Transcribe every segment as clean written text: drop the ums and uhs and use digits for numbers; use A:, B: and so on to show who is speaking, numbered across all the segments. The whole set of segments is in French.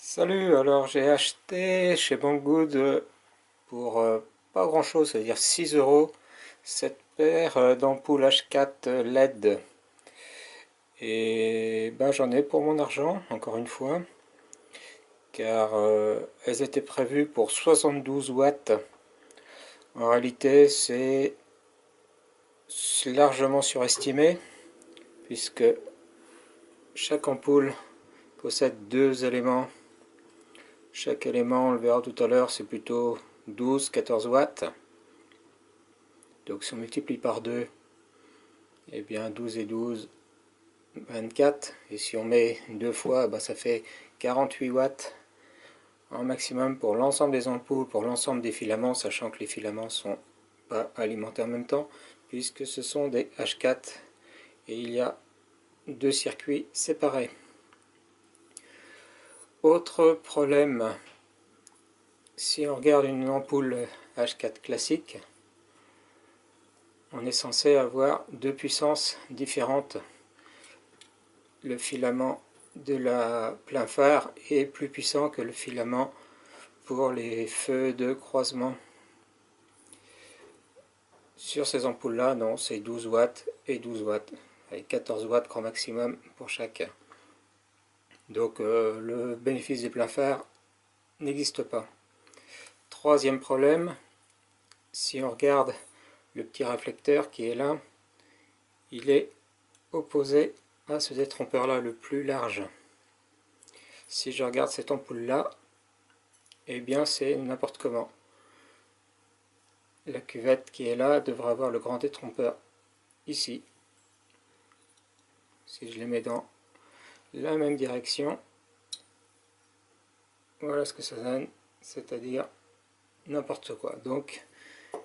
A: Salut, alors j'ai acheté chez Banggood pour pas grand chose, c'est-à-dire 6 euros, cette paire d'ampoules H4 LED. Et ben j'en ai pour mon argent, encore une fois, car elles étaient prévues pour 72 watts. En réalité, c'est largement surestimé, puisque chaque ampoule possède deux éléments. Chaque élément, on le verra tout à l'heure, c'est plutôt 12-14 watts. Donc si on multiplie par 2, eh bien 12 et 12, 24. Et si on met deux fois, bah, ça fait 48 watts en maximum pour l'ensemble des ampoules, pour l'ensemble des filaments, sachant que les filaments ne sont pas alimentés en même temps, puisque ce sont des H4 et il y a deux circuits séparés. Autre problème, si on regarde une ampoule H4 classique, on est censé avoir deux puissances différentes. Le filament de la plein phare est plus puissant que le filament pour les feux de croisement. Sur ces ampoules là, non, c'est 12 watts et 12 watts, avec 14 watts grand maximum pour chacun. Donc le bénéfice des pleins phares n'existe pas. Troisième problème, si on regarde le petit réflecteur qui est là, il est opposé à ce détrompeur là le plus large. Si je regarde cette ampoule là, eh bien c'est n'importe comment. La cuvette qui est là devrait avoir le grand détrompeur ici. Si je les mets dans la même direction, voilà ce que ça donne, c'est-à-dire n'importe quoi. Donc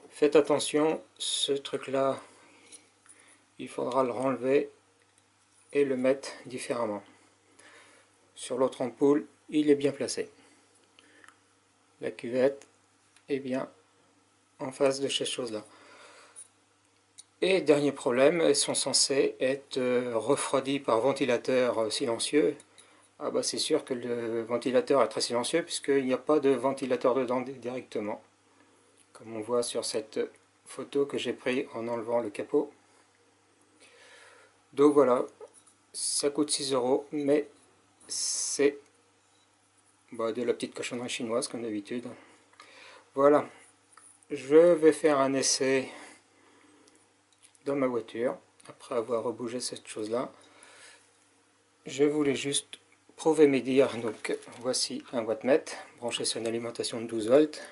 A: faites attention, ce truc là, il faudra le renlever et le mettre différemment. Sur l'autre ampoule, il est bien placé. La cuvette est bien en face de ces choses là. Et dernier problème, elles sont censées être refroidies par ventilateur silencieux. Ah bah c'est sûr que le ventilateur est très silencieux puisqu'il n'y a pas de ventilateur dedans directement. Comme on voit sur cette photo que j'ai prise en enlevant le capot. Donc voilà, ça coûte 6 euros, mais c'est de la petite cochonnerie chinoise comme d'habitude. Voilà, je vais faire un essai dans ma voiture après avoir rebougé cette chose là. Je voulais juste prouver mes dires. Donc voici un wattmètre branché sur une alimentation de 12 volts.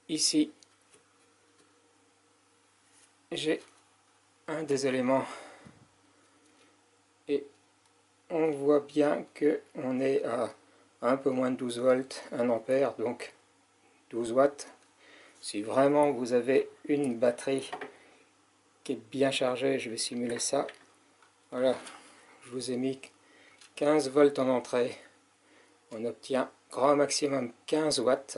A: Ici j'ai un des éléments et on voit bien que on est à un peu moins de 12 volts, 1 ampère, donc 12 watts. Si vraiment vous avez une batterie qui est bien chargée, je vais simuler ça. Voilà, je vous ai mis 15 volts en entrée. On obtient grand maximum 15 watts.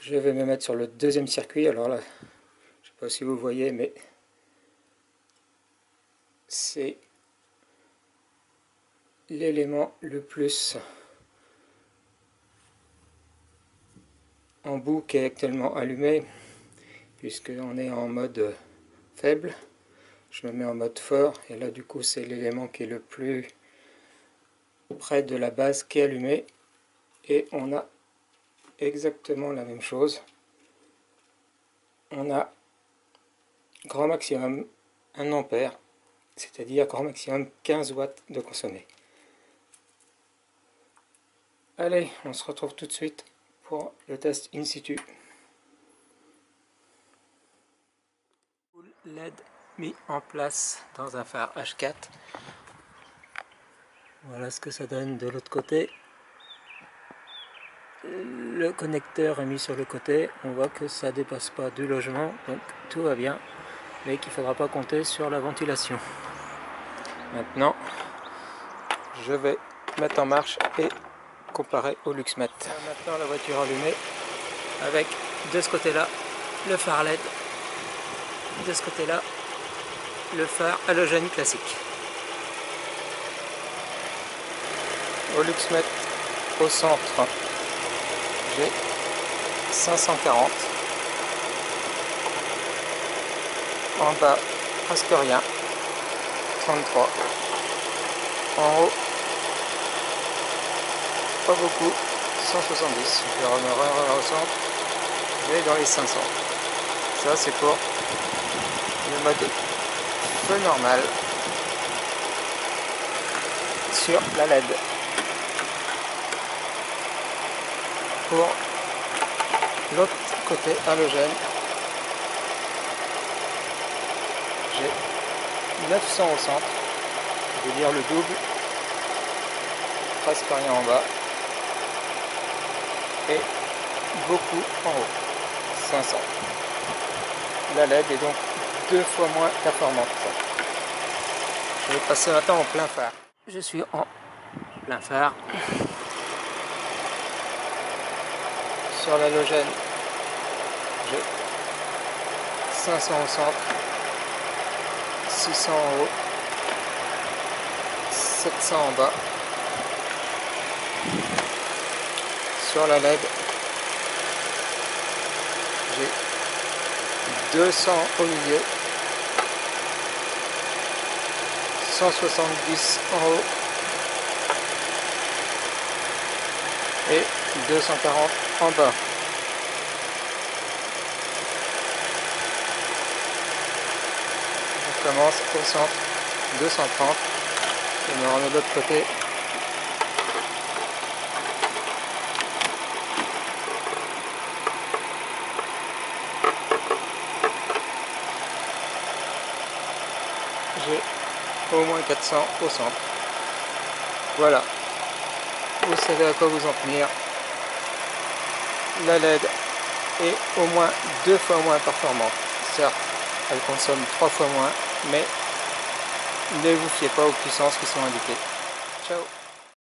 A: Je vais me mettre sur le deuxième circuit. Alors là, je ne sais pas si vous voyez, mais c'est l'élément le plus en bout qui est actuellement allumé, puisqu'on est en mode faible. Je me mets en mode fort, et là du coup c'est l'élément qui est le plus près de la base qui est allumé, et on a exactement la même chose. On a grand maximum 1 ampère, c'est-à-dire grand maximum 15 watts de consommé. Allez, on se retrouve tout de suite pour le test in situ. LED mis en place dans un phare H4. Voilà ce que ça donne de l'autre côté. Le connecteur est mis sur le côté. On voit que ça ne dépasse pas du logement, donc tout va bien. Mais qu'il ne faudra pas compter sur la ventilation. Maintenant, je vais mettre en marche et comparer au Luxmet. Maintenant la voiture allumée avec de ce côté-là le phare LED, de ce côté-là le phare halogène classique. Au Luxmet au centre, j'ai 540. En bas, presque rien, 33. En haut, pas beaucoup, 170. Je vais remettre au centre, je vais dans les 500. Ça, c'est pour le mode feu normal sur la LED. Pour l'autre côté halogène, j'ai 900 au centre, je vais dire le double, presque rien en bas, et beaucoup en haut, 500. La LED est donc 2 fois moins performante. Je vais passer maintenant en plein phare. Je suis en plein phare. Sur l'halogène, j'ai 500 au centre, 600 en haut, 700 en bas. Sur la LED, j'ai 200 au milieu, 170 en haut et 240 en bas. Je commence au centre, 230, je me remets de l'autre côté. J'ai au moins 400 au centre. Voilà, vous savez à quoi vous en tenir. La LED est au moins 2 fois moins performante. Certes, elle consomme 3 fois moins, mais ne vous fiez pas aux puissances qui sont indiquées. Ciao.